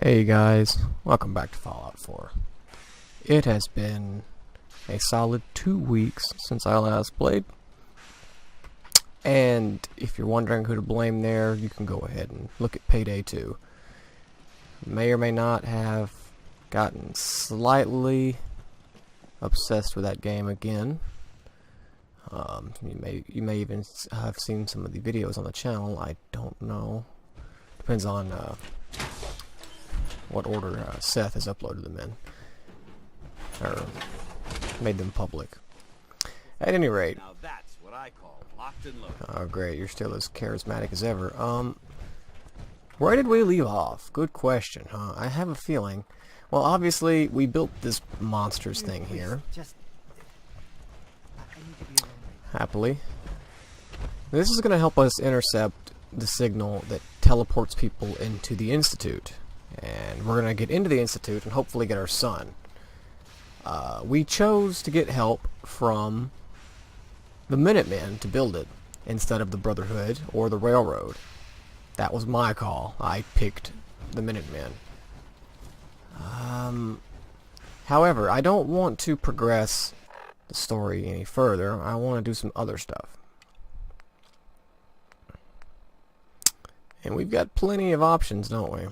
Hey guys, welcome back to Fallout 4. It has been a solid 2 weeks since I last played. And if you're wondering who to blame there, you can go ahead and look at Payday 2. May or may not have gotten slightly obsessed with that game again. You may even have seen some of the videos on the channel, I don't know. Depends on what order Seth has uploaded them in, or made them public. At any rate, now that's what I call locked and loaded. oh great, you're still as charismatic as ever. Where did we leave off? Good question, huh? I have a feeling. Well, obviously we built this monsters thing here. Happily, this is going to help us intercept the signal that teleports people into the Institute. And we're going to get into the Institute and hopefully get our son. We chose to get help from the Minutemen to build it, instead of the Brotherhood or the Railroad. That was my call. I picked the Minutemen. However, I don't want to progress the story any further. I want to do some other stuff. And we've got plenty of options, don't we?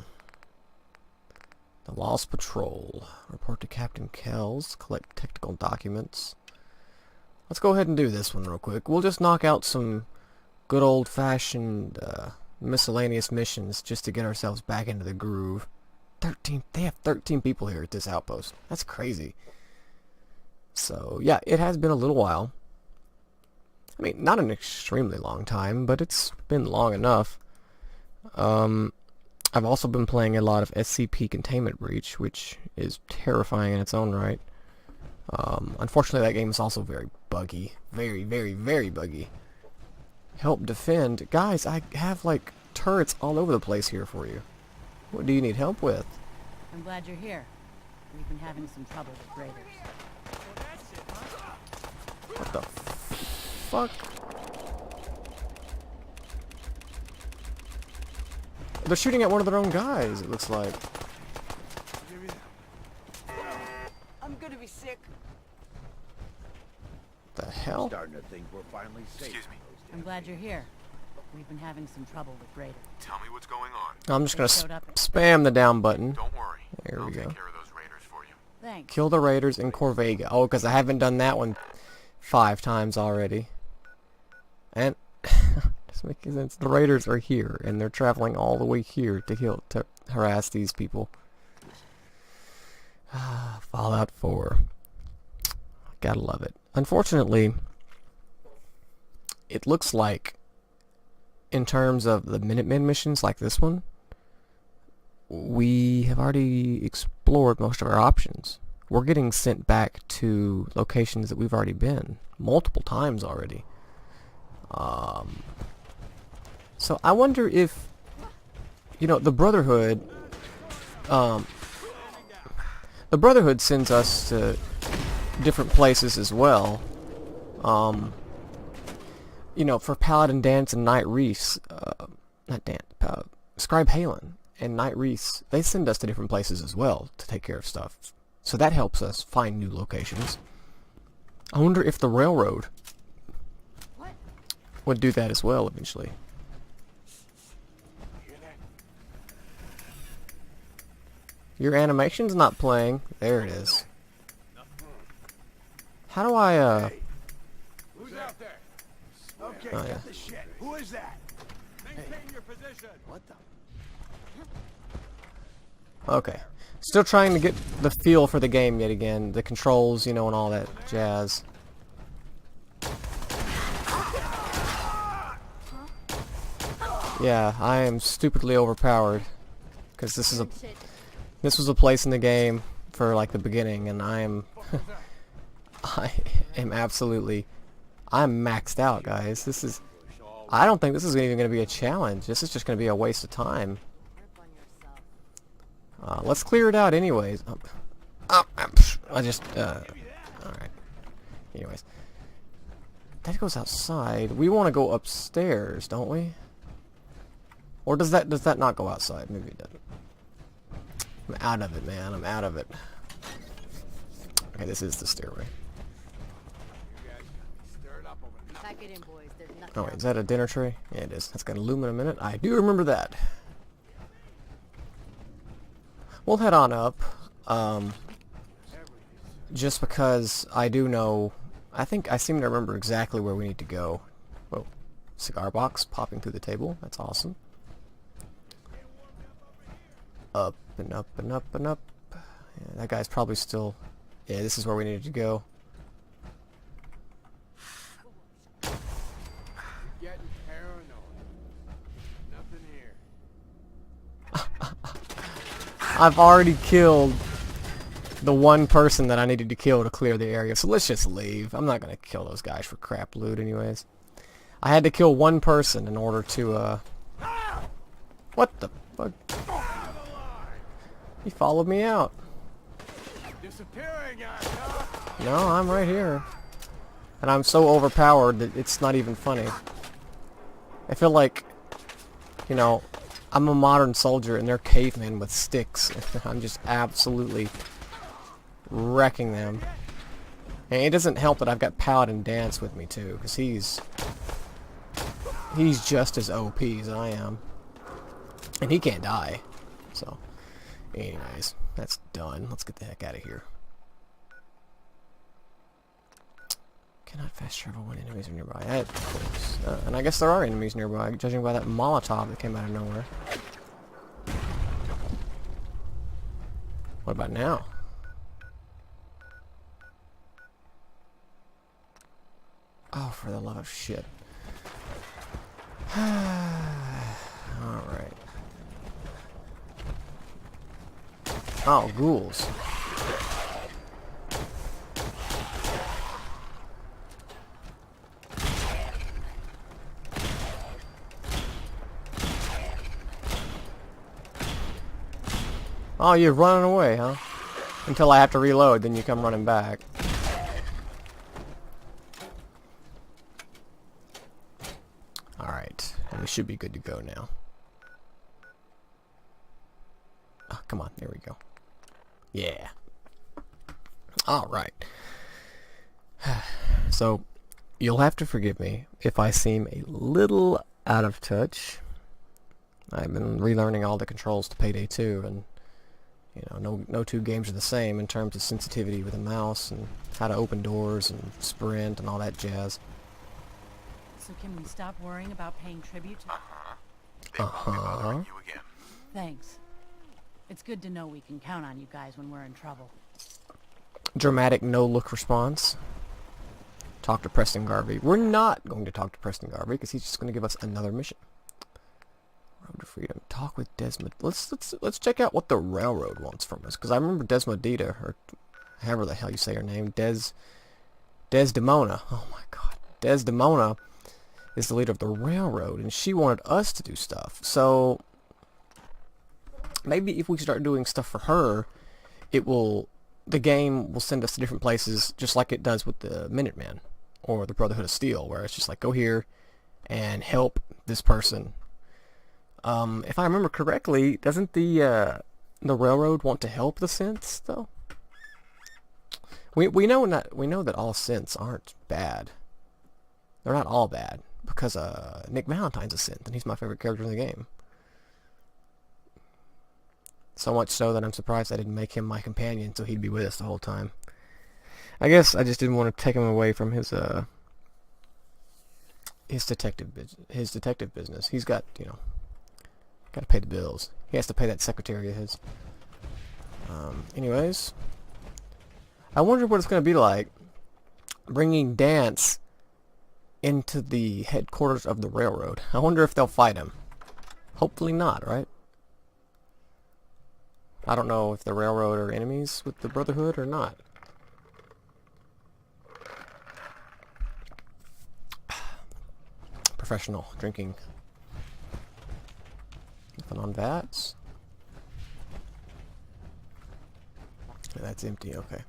The Lost Patrol. Report to Captain Kells. Collect technical documents. Let's go ahead and do this one real quick. We'll just knock out some good old-fashioned miscellaneous missions just to get ourselves back into the groove. They have 13 people here at this outpost. That's crazy. So, yeah, it has been a little while. I mean, not an extremely long time, but it's been long enough. I've also been playing a lot of SCP Containment Breach, which is terrifying in its own right. Unfortunately, that game is also very buggy. Very, very, very buggy. Help defend. Guys, I have, like, turrets all over the place here for you. What do you need help with? I'm glad you're here. We've been having some trouble with raiders. What the fuck? They're shooting at one of their own guys, it looks like. I'm gonna be sick. The hell? Starting to think we're finally safe. Excuse me. I'm glad you're here. We've been having some trouble with raiders. Tell me what's going on. I'm just gonna They showed up. spam the down button. Don't worry. There I'll we take go. care of those raiders for you. Thanks. Kill the raiders in Corvega. Oh, because I haven't done that one 5 times already. And doesn't make any sense. The raiders are here, and they're traveling all the way here to harass these people. Fallout 4. Gotta love it. Unfortunately, it looks like, in terms of the Minutemen missions like this one, we have already explored most of our options. We're getting sent back to locations that we've already been multiple times already. So I wonder if, you know, the Brotherhood sends us to different places as well. You know, for Paladin Danse and Knight Reese, Scribe Halen and Knight Reese, they send us to different places as well to take care of stuff. So that helps us find new locations. I wonder if the Railroad would do that as well eventually. Your animation's not playing. There it is. How do I, Who's out there? Okay, Oh, yeah. get the shit. Who is that? Maintain your position. What the? Okay. Still trying to get the feel for the game yet again. The controls, you know, and all that jazz. Yeah, I am stupidly overpowered. Because this was a place in the game for, like, the beginning, and I am absolutely, I'm maxed out, guys. I don't think this is even going to be a challenge. This is just going to be a waste of time. Let's clear it out anyways. Alright. Anyways. That goes outside. We want to go upstairs, don't we? Or does that not go outside? Maybe it doesn't. out of it, man. I'm out of it. Okay, this is the stairway. You guys got me stirred up over nothing. Pack it in, boys. There's nothing Oh, wait, else. is that a dinner tray? Yeah, it is. That's got aluminum in it. I do remember that. We'll head on up. Just because I do know... I think I seem to remember exactly where we need to go. Whoa. Cigar box popping through the table. That's awesome. Up and up and up and up. Yeah, that guy's probably still... Yeah, this is where we needed to go. You're getting paranoid. Nothing here. I've already killed the one person that I needed to kill to clear the area, so let's just leave. I'm not gonna kill those guys for crap loot anyways. I had to kill one person in order to, What the fuck? He followed me out. Disappearing on huh? No, I'm right here. And I'm so overpowered that it's not even funny. I feel like, you know, I'm a modern soldier and they're cavemen with sticks. I'm just absolutely wrecking them. And it doesn't help that I've got Paladin Dance with me too, because he's just as OP as I am. And he can't die. So, anyways, that's done. Let's get the heck out of here. Cannot fast travel when enemies are nearby. Of course. And I guess there are enemies nearby, judging by that Molotov that came out of nowhere. What about now? Oh, for the love of shit. Alright. Oh, ghouls. Oh, you're running away, huh? Until I have to reload, then you come running back. Alright, and we should be good to go now. Oh, come on, there we go. Yeah. Alright. So, you'll have to forgive me if I seem a little out of touch. I've been relearning all the controls to Payday 2, and you know, no two games are the same in terms of sensitivity with a mouse and how to open doors and sprint and all that jazz. So can we stop worrying about paying tribute to... They won't be bothering you again. Thanks. It's good to know we can count on you guys when we're in trouble. Dramatic no-look response. Talk to Preston Garvey. We're not going to talk to Preston Garvey because he's just going to give us another mission. Road to Freedom. Talk with Desmond. Let's check out what the railroad wants from us, because I remember Desmodita, or however the hell you say her name, Desdemona. Oh my God, Desdemona is the leader of the railroad, and she wanted us to do stuff. So maybe if we start doing stuff for her, the game will send us to different places, just like it does with the Minutemen or the Brotherhood of Steel, where it's just like, go here and help this person. If I remember correctly, doesn't the railroad want to help the synths though? We know that all synths aren't bad. They're not all bad, because Nick Valentine's a synth and he's my favorite character in the game. So much so that I'm surprised I didn't make him my companion so he'd be with us the whole time. I guess I just didn't want to take him away from his detective business. He's got, you know, got to pay the bills. He has to pay that secretary of his. Anyways, I wonder what it's going to be like bringing Dance into the headquarters of the railroad. I wonder if they'll fight him. Hopefully not, right? I don't know if the railroad are enemies with the Brotherhood or not. Professional drinking. Nothing on vats. Yeah, that's empty, okay.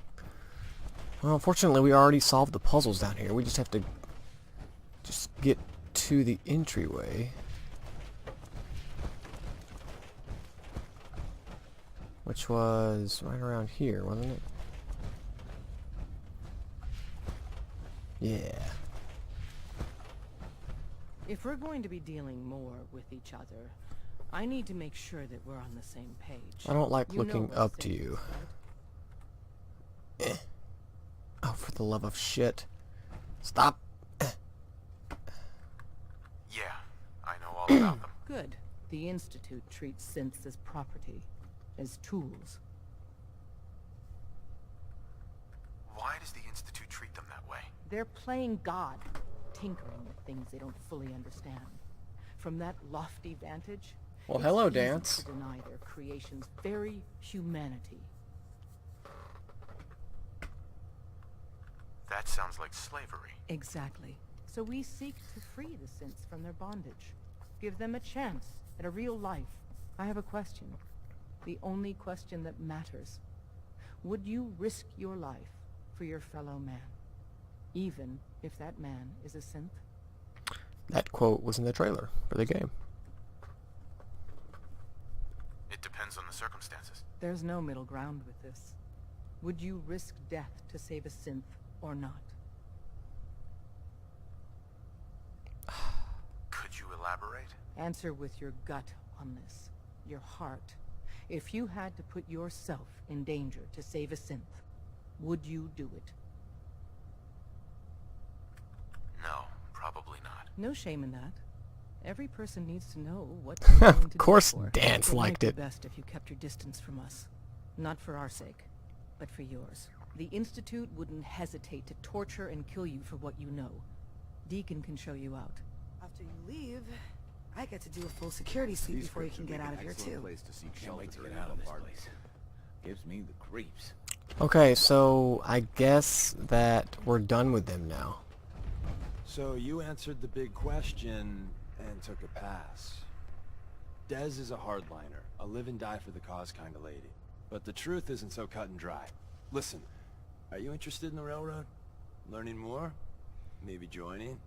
Well, unfortunately we already solved the puzzles down here. We just have to get to the entryway. which was right around here, wasn't it? Yeah. If we're going to be dealing more with each other, I need to make sure that we're on the same page. I don't like You know looking what up to Sins you. said? Oh, for the love of shit. Stop. Yeah, I know all about them. Good. The Institute treats synths as property, as tools. Why does the Institute treat them that way? They're playing God, tinkering with things they don't fully understand. From that lofty vantage, Well, it's hello, easy Dance. to deny their creation's very humanity. That sounds like slavery. Exactly. So we seek to free the synths from their bondage. Give them a chance at a real life. I have a question. The only question that matters. Would you risk your life for your fellow man? Even if that man is a synth? That quote was in the trailer for the game. It depends on the circumstances. There's no middle ground with this. Would you risk death to save a synth or not? Could you elaborate? Answer with your gut on this. Your heart. If you had to put yourself in danger to save a synth, would you do it? No, probably not. No shame in that. Every person needs to know what they're willing to Of do course for. Dance It might liked be it. best if you kept your distance from us. Not for our sake, but for yours. The Institute wouldn't hesitate to torture and kill you for what you know. Deacon can show you out. After you leave, I get to do a full security sweep before you can get out of here too. Can't wait to get out of this place. Gives me the creeps. Okay, so I guess that we're done with them now. So you answered the big question and took a pass. Dez is a hardliner, a live and die for the cause kind of lady. But the truth isn't so cut and dry. Listen, are you interested in the railroad? Learning more? Maybe joining?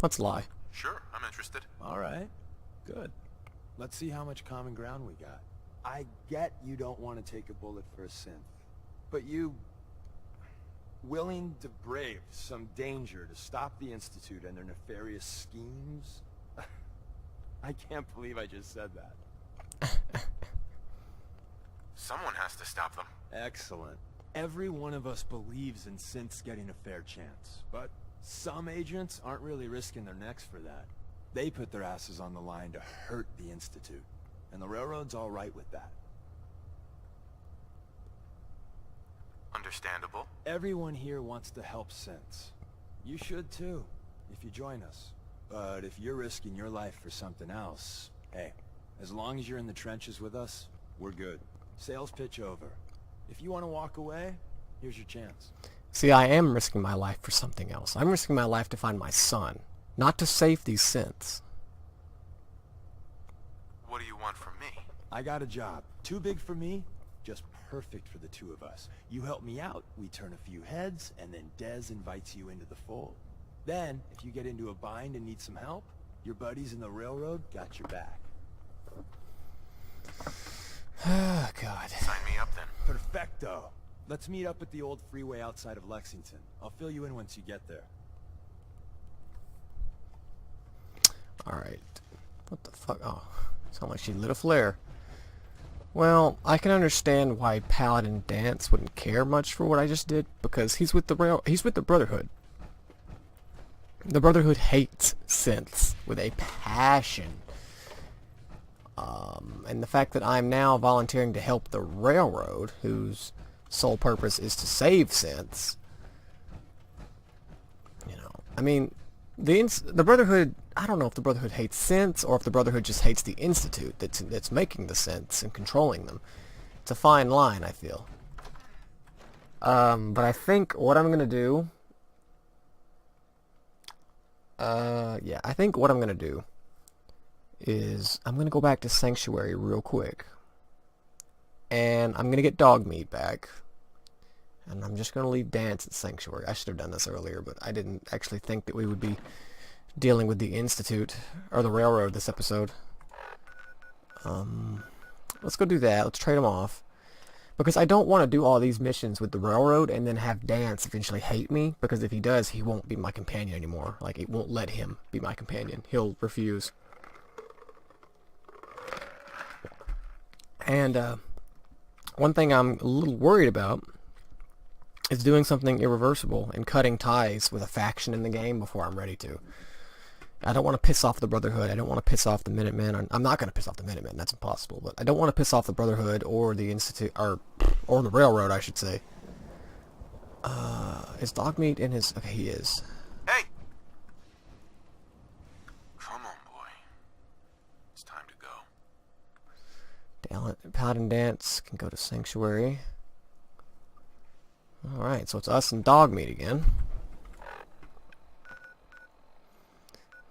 Let's lie. Sure, I'm interested. Alright, good. Let's see how much common ground we got. I get you don't want to take a bullet for a synth, but you... willing to brave some danger to stop the Institute and their nefarious schemes? I can't believe I just said that. Someone has to stop them. Excellent. Every one of us believes in synths getting a fair chance, but some agents aren't really risking their necks for that. They put their asses on the line to hurt the Institute, and the Railroad's all right with that. Understandable. Everyone here wants to help synths. You should too, if you join us. But if you're risking your life for something else, hey, as long as you're in the trenches with us, we're good. Sales pitch over. If you want to walk away, here's your chance. See, I am risking my life for something else. I'm risking my life to find my son, not to save these synths. What do you want from me? I got a job. Too big for me, just perfect for the two of us. You help me out, we turn a few heads, and then Dez invites you into the fold. Then, if you get into a bind and need some help, your buddies in the Railroad got your back. Oh, God. Sign me up then. Perfecto. Let's meet up at the old freeway outside of Lexington. I'll fill you in once you get there. Alright. What the fuck? Oh, sound like she lit a flare. Well, I can understand why Paladin Dance wouldn't care much for what I just did, because he's with the Brotherhood. The Brotherhood hates synths with a passion. And the fact that I'm now volunteering to help the Railroad, whose sole purpose is to save synths, you know, I mean, the Brotherhood, I don't know if the Brotherhood hates synths or if the Brotherhood just hates the Institute that's making the synths and controlling them. It's a fine line, I feel. But I think what I'm gonna do, yeah, I think what I'm gonna do is I'm gonna go back to Sanctuary real quick, and I'm gonna get dog meat back, and I'm just gonna leave Dance at Sanctuary. I should have done this earlier, but I didn't actually think that we would be dealing with the Institute, or the railroad this episode. Let's go do that. Let's trade them off. Because I don't want to do all these missions with the railroad and then have Dance eventually hate me, because if he does, he won't be my companion anymore. Like, it won't let him be my companion. He'll refuse. And, one thing I'm a little worried about is doing something irreversible and cutting ties with a faction in the game before I'm ready to. I don't want to piss off the Brotherhood. I don't want to piss off the Minutemen. I'm not going to piss off the Minutemen. That's impossible. But I don't want to piss off the Brotherhood or the Institute, or the Railroad, I should say. Is Dogmeat in his... Okay, he is. Hey! Come on, boy. It's time to go. Paladin Dance can go to Sanctuary. Alright, so it's us and Dogmeat again.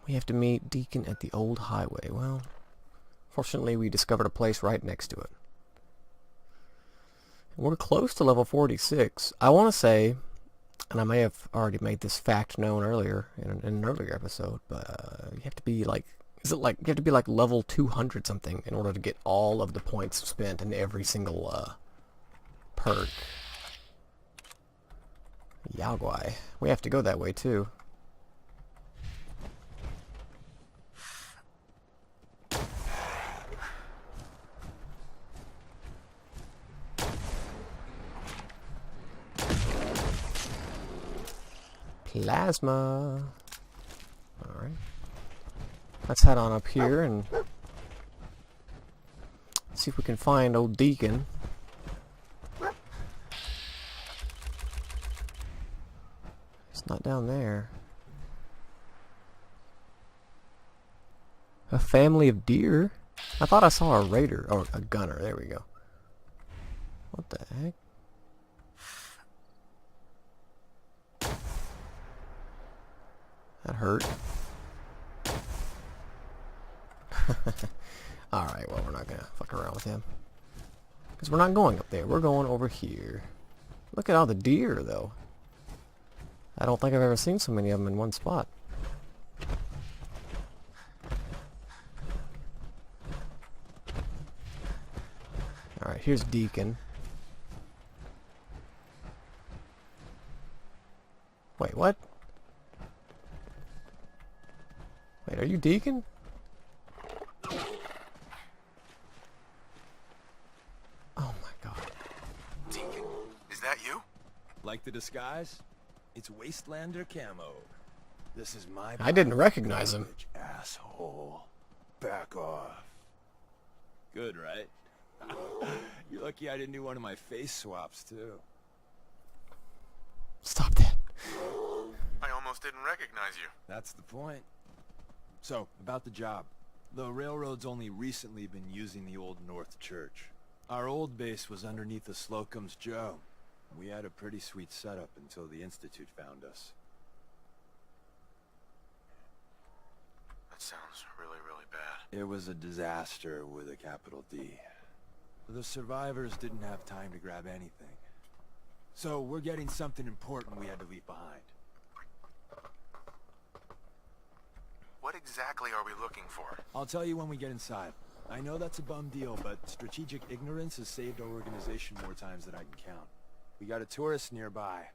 We have to meet Deacon at the old highway. Well, fortunately we discovered a place right next to it. We're close to level 46. I want to say, and I may have already made this fact known earlier in an earlier episode, but you have to be like, you have to be like level 200 something in order to get all of the points spent in every single perk. Yaogwai. We have to go that way too. Plasma. Alright. Let's head on up here and see if we can find old Deacon. It's not down there. A family of deer? I thought I saw a raider. Oh, a gunner. There we go. What the heck? That hurt. Alright, well, we're not gonna fuck around with him. Because we're not going up there. We're going over here. Look at all the deer, though. I don't think I've ever seen so many of them in one spot. Alright, here's Deacon. Wait, what? Wait, are you Deacon? Oh my god. Deacon, is that you? Like the disguise? It's Wastelander camo. This is my... I didn't recognize him. Asshole. Back off. Good, right? You're lucky I didn't do one of my face swaps, too. Stop that. I almost didn't recognize you. That's the point. So, about the job. The railroad's only recently been using the Old North Church. Our old base was underneath the Slocum's Joe. We had a pretty sweet setup until the Institute found us. That sounds really, really bad. It was a disaster with a capital D. The survivors didn't have time to grab anything. So, we're getting something important we had to leave behind. What exactly are we looking for? I'll tell you when we get inside. I know that's a bum deal, but strategic ignorance has saved our organization more times than I can count. We got a tourist nearby.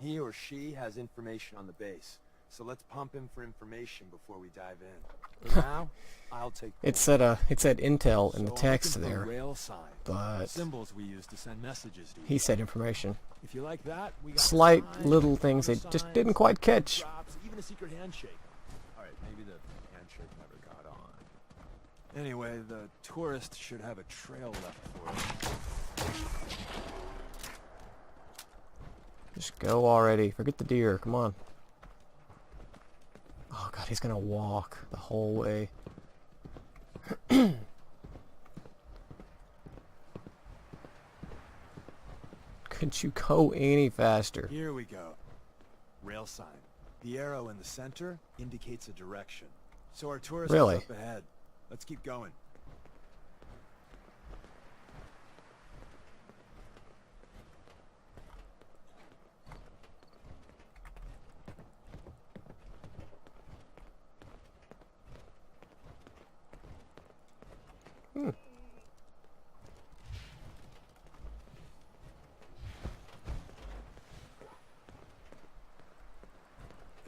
He or she has information on the base. So let's pump him for information before we dive in. For now, I'll take It said intel in the So I'm text looking for there, rail sign. but Symbols we use to send messages to he each said information. If you like that, we got Slight signs, little things they just signs, didn't quite catch. drops, even a secret handshake. All right, maybe the handshake never got on. Anyway, the tourist should have a trail left for it. Just go already. Forget the deer. Come on. Oh god, he's gonna walk the whole way. Couldn't you go any faster? Here we go. Rail sign. The arrow in the center indicates a direction. So our tourist Really? is up ahead. Let's keep going.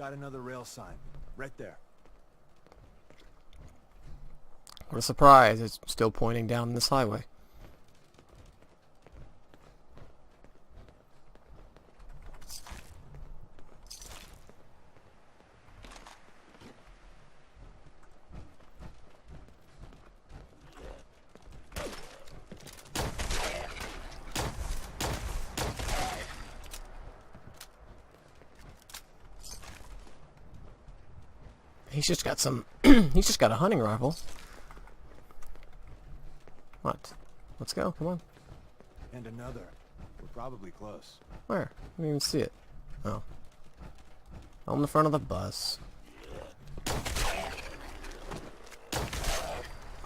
Got another rail sign. Right there. What a surprise, it's still pointing down this highway. He's just got some... he's just got a hunting rifle. What? Let's go, come on. And another. We're probably close. Where? I didn't even see it. Oh. On the front of the bus.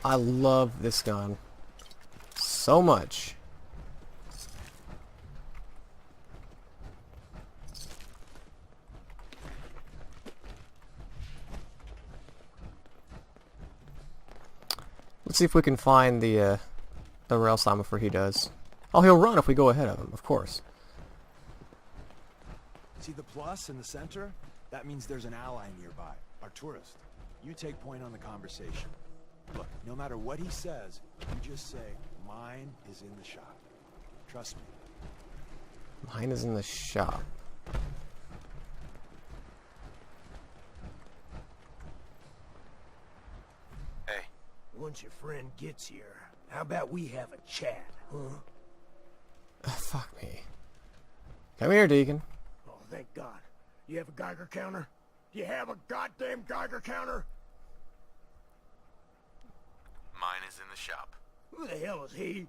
I love this gun. So much. Let's see if we can find the rail sign before he does. Oh, he'll run if we go ahead of him, of course. See the plus in the center? That means there's an ally nearby. Our tourist. You take point on the conversation. Look, no matter what he says, you just say, mine is in the shop. Trust me. Mine is in the shop. Hey, Once your friend gets here, how about we have a chat, huh? Fuck me. Come here, Deacon. Oh, thank God. You have a Geiger counter? Do you have a goddamn Geiger counter? mine is in the shop. Who the hell is he?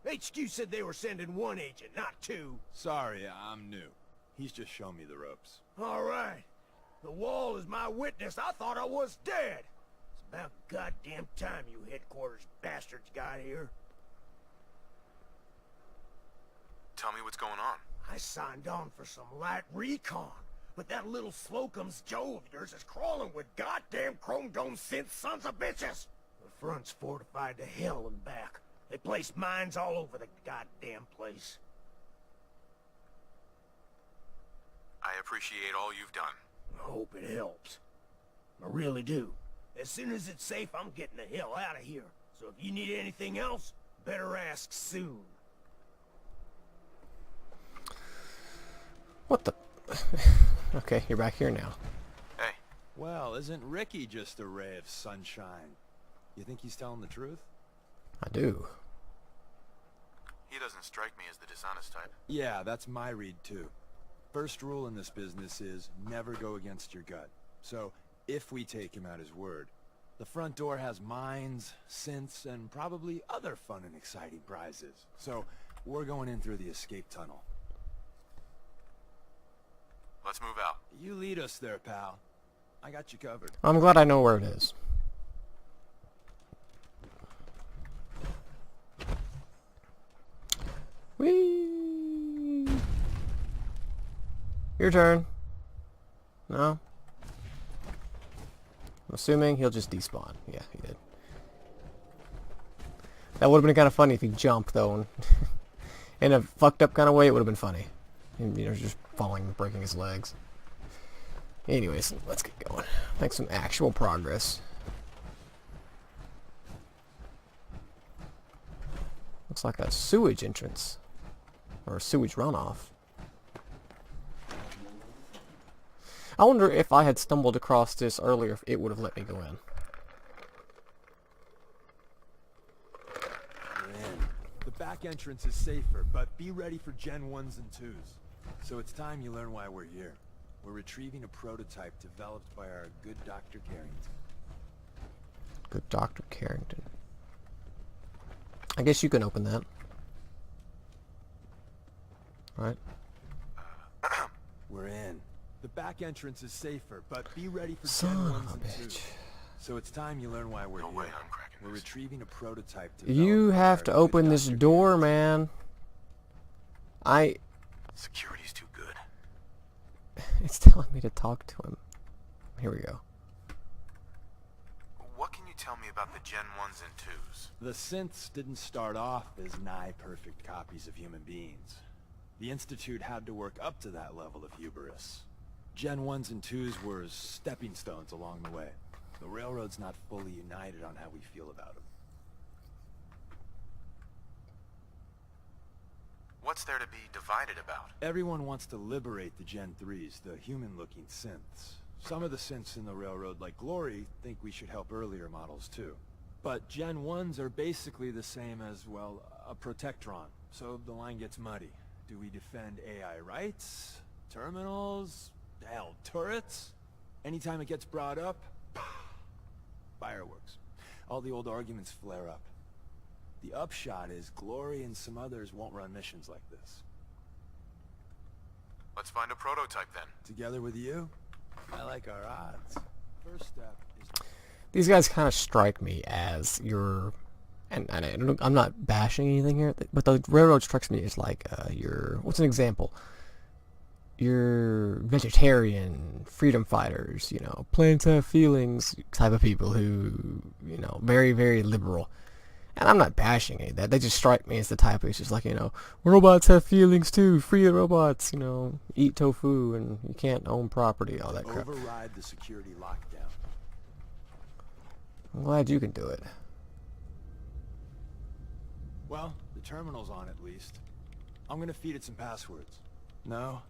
HQ said they were sending one agent, not two. Sorry, I'm new. He's just shown me the ropes. All right. The wall is my witness. I thought I was dead. It's about goddamn time you headquarters bastards got here. Tell me what's going on. I signed on for some light recon, but that little Slocum's Joe of yours is crawling with goddamn chrome dome synth sons of bitches. The front's fortified to hell and back. They placed mines all over the goddamn place. I appreciate all you've done. I hope it helps. I really do. As soon as it's safe, I'm getting the hell out of here. So if you need anything else, better ask soon. What the... Okay, you're back here now. Hey, Well, isn't Ricky just a ray of sunshine? You think he's telling the truth? I do. he doesn't strike me as the dishonest type. Yeah, that's my read too. First rule in this business is never go against your gut. So, if we take him at his word, the front door has mines, synths, and probably other fun and exciting prizes. So, we're going in through the escape tunnel. Let's move out. You lead us there, pal. I got you covered. I'm glad I know where it is. Whee! Your turn. No? I'm assuming he'll just despawn. Yeah, he did. That would have been kind of funny if he jumped, though. And in a fucked up kind of way, it would have been funny. And, you know, just falling and breaking his legs. Anyways, let's get going. Make some actual progress. Looks like a sewage entrance. Or a sewage runoff. I wonder if I had stumbled across this earlier, if it would have let me go in. We're in. The back entrance is safer, but be ready for Gen 1s and 2s. So it's time you learn why we're here. We're retrieving a prototype developed by our good Dr. Carrington. Good Dr. Carrington. I guess you can open that. Right? We're in. The back entrance is safer, but be ready for Gen Son 1s of a and bitch. 2s. So it's time you learn why we're No here. way I'm cracking We're this. retrieving a prototype developed You by have our to good open this Dr. door, Carrington. man. Security's too good. It's telling me to talk to him. Here we go. What can you tell me about the Gen 1s and 2s? The synths didn't start off as nigh-perfect copies of human beings. The Institute had to work up to that level of hubris. Gen 1s and 2s were stepping stones along the way. The railroad's not fully united on how we feel about them. What's there to be divided about? Everyone wants to liberate the Gen 3s, the human-looking synths. Some of the synths in the railroad, like Glory, think we should help earlier models too. But Gen 1s are basically the same as, well, a Protectron. So the line gets muddy. Do we defend AI rights? Terminals? Hell, turrets? Anytime it gets brought up, fireworks. All the old arguments flare up. The upshot is Glory and some others won't run missions like this. Let's find a prototype then. Together with you, I like our odds. First step is... These guys kind of strike me as I'm not bashing anything here, but the railroad strikes me as like what's an example? Your vegetarian freedom fighters, you know, plants have feelings type of people who, you know, very, very liberal. And I'm not bashing any of that. They just strike me as the type who's just like, you know, robots have feelings too. Free the robots, you know, eat tofu and you can't own property, all that crap. Override the security lockdown. I'm glad you can do it. Well, the terminal's on at least. I'm gonna feed it some passwords. No.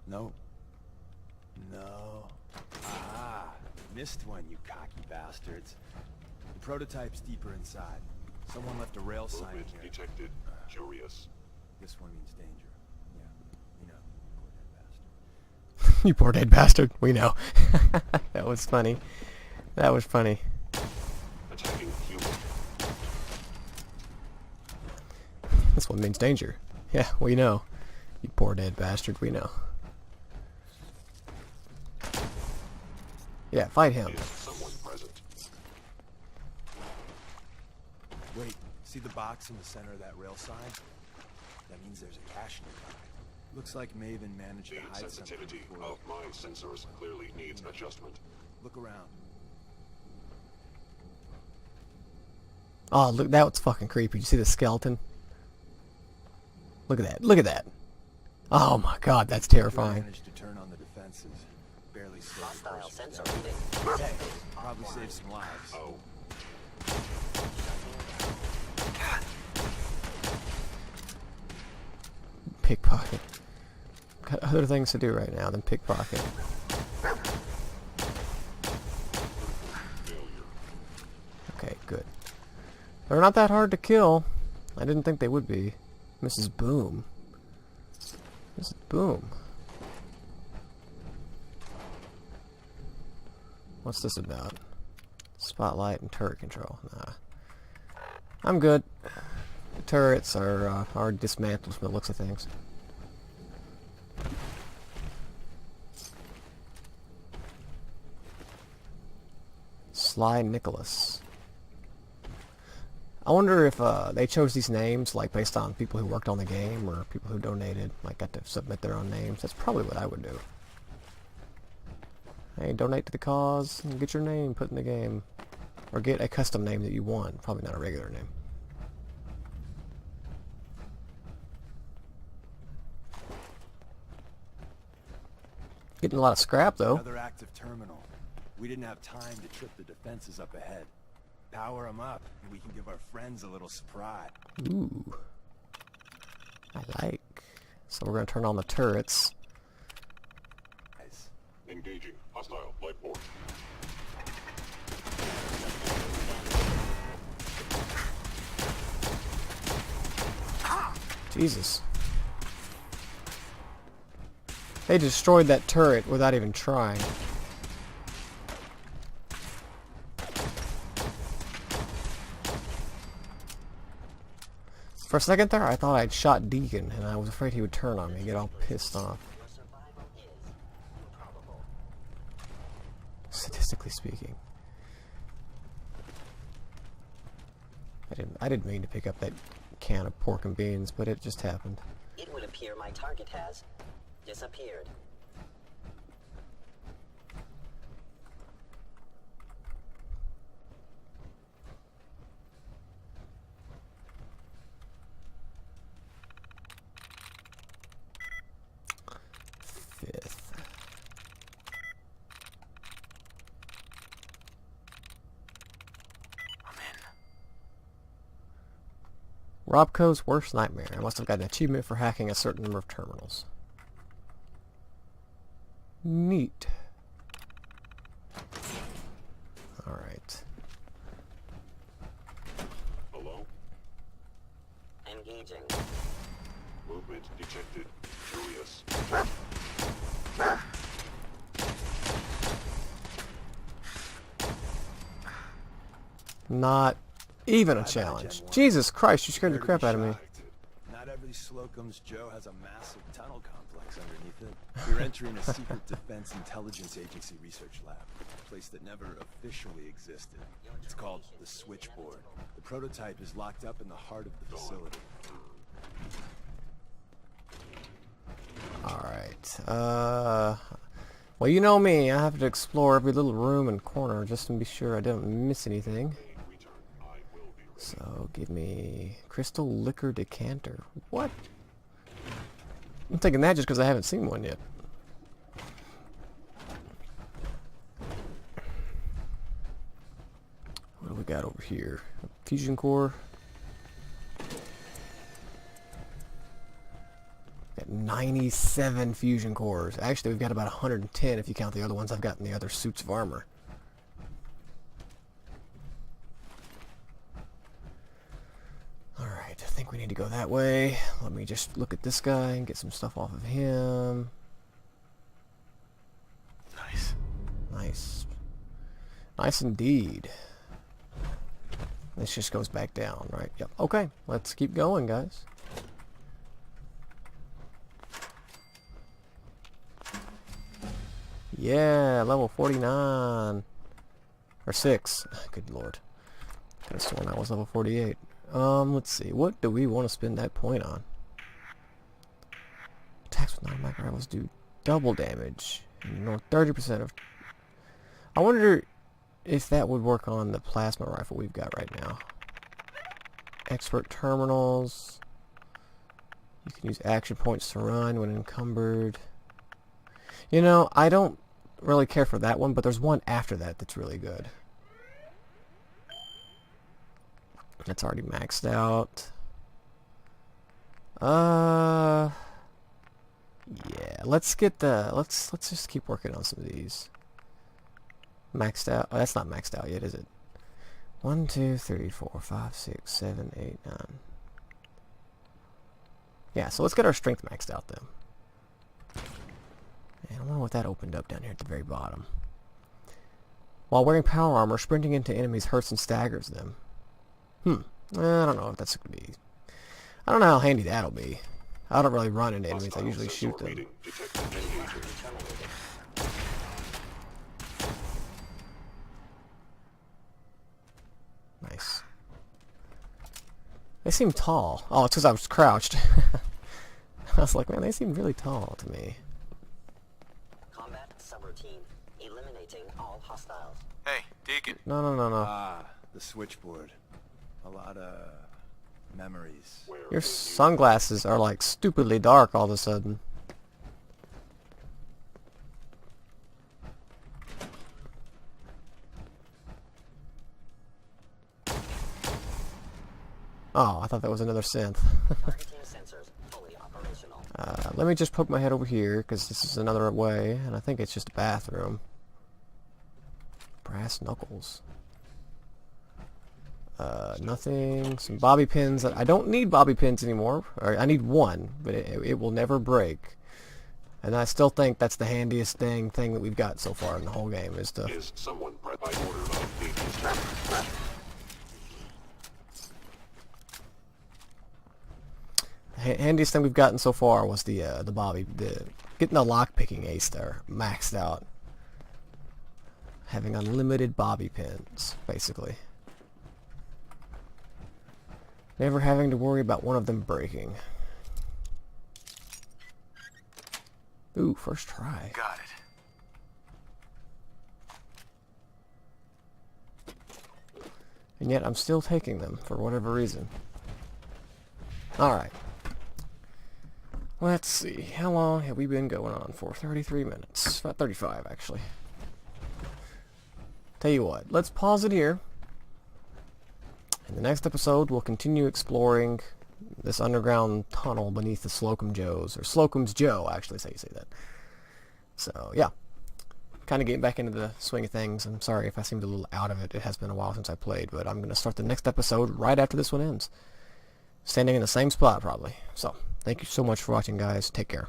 No. No. Ah, missed one, you cocky bastards. The prototype's deeper inside. Someone left a rail sign in here. Detected. Curious. This one means danger. Yeah, we know. Poor dead bastard. You poor dead bastard. We know. That was funny. That was funny. Attacking human. This one means danger. Yeah, we know. You poor dead bastard. We know. Yeah, fight him. Is someone present? Wait, see the box in the center of that rail sign? That means there's a cache nearby. Looks like Maven managed to The hide something sensitivity before. of my sensors clearly needs adjustment. Look around. Oh, look, that was fucking creepy. Did you see the skeleton? Look at that. Look at that. Oh my god, that's terrifying. Managed to turn on the defenses. Barely slowed the Hostile course sensor of reading. the Hey, probably saved some lives. Oh. Pickpocket. Got other things to do right now than pickpocket. Okay, good. They're not that hard to kill. I didn't think they would be. Mrs. Boom. Mrs. Boom. What's this about? Spotlight and turret control. Nah. I'm good. The turrets are dismantled from the looks of things. Sly Nicholas. I wonder if they chose these names like based on people who worked on the game or people who donated, like got to submit their own names. That's probably what I would do. Hey, donate to the cause and get your name put in the game. Or get a custom name that you want, probably not a regular name. Getting a lot of scrap though. Another active terminal. We didn't have time to trip the defenses up ahead. Power them up, and we can give our friends a little surprise. Ooh. I like. So we're going to turn on the turrets. Engaging. Hostile light force. Jesus. They destroyed that turret without even trying. For a second there, I thought I'd shot Deacon, and I was afraid he would turn on me and get all pissed off. Your survival is improbable. Statistically speaking. I didn't mean to pick up that can of pork and beans, but it just happened. It would appear my target has disappeared. Fifth. Robco's worst nightmare. I must have got an achievement for hacking a certain number of terminals. Neat. Alright. Hello? Engaging. Movement detected. Curious. Not even a Bye-bye, challenge. Gen 1. Jesus Christ, you scared the Prepare crap to be out of me. shocked. Not every Slocum's Joe has a massive tunnel complex underneath it. You're entering a secret defense intelligence agency research lab, a place that never officially existed. It's called the Switchboard. The prototype is locked up in the heart of the facility. Alright, well, you know me, I have to explore every little room and corner just to be sure I don't miss anything. So, give me crystal liquor decanter. What? I'm thinking that just because I haven't seen one yet. What do we got over here? Fusion core. Got 97 fusion cores. Actually, we've got about 110 if you count the other ones I've got in the other suits of armor. Alright, I think we need to go that way. Let me just look at this guy and get some stuff off of him. Nice. Nice. Nice indeed. This just goes back down, right? Yep. Okay, let's keep going, guys. Yeah, level 49. Or 6. Good lord. Could have sworn I was level 48. Let's see. What do we want to spend that point on? Attacks with non-micro rifles do double damage. And ignore 30% of... I wonder if that would work on the plasma rifle we've got right now. Expert terminals. You can use action points to run when encumbered. You know, I don't really care for that one, but there's one after that that's really good. That's already maxed out. Yeah, let's get the let's just keep working on some of these. Maxed out. Oh, that's not maxed out yet, is it? 1, 2, 3, 4, 5, 6, 7, 8, 9. Yeah, so let's get our strength maxed out then. And I wonder what that opened up down here at the very bottom. While wearing power armor, sprinting into enemies hurts and staggers them. I don't know if that's going to be... I don't know how handy that'll be. I don't really run into enemies, I usually shoot them. Nice. They seem tall. Oh, it's because I was crouched. I was like, man, they seem really tall to me. Combat subroutine. Eliminating all hostiles. Hey, Deacon. No. Ah, the Switchboard. A lot of memories. Your sunglasses are like stupidly dark all of a sudden. Oh, I thought that was another synth. Targeting sensors fully operational. Let me just poke my head over here, because this is another way, and I think it's just a bathroom. Brass knuckles. Nothing. Some bobby pins. I don't need bobby pins anymore. Or I need one, but it will never break. And I still think that's the handiest thing that we've got so far in the whole game is to... Is someone by order of the instructor? Handiest thing we've gotten so far was the getting the lock-picking ace there, maxed out. Having unlimited bobby pins, basically. Never having to worry about one of them breaking. Ooh, first try. Got it. And yet I'm still taking them for whatever reason. Alright. Let's see. How long have we been going on for? 33 minutes. About 35, actually. Tell you what, let's pause it here. In the next episode, we'll continue exploring this underground tunnel beneath the Slocum Joes, or Slocum's Joe, actually, so you say that. So, yeah. Kind of getting back into the swing of things. I'm sorry if I seemed a little out of it. It has been a while since I played, but I'm going to start the next episode right after this one ends. Standing in the same spot, probably. So, thank you so much for watching, guys. Take care.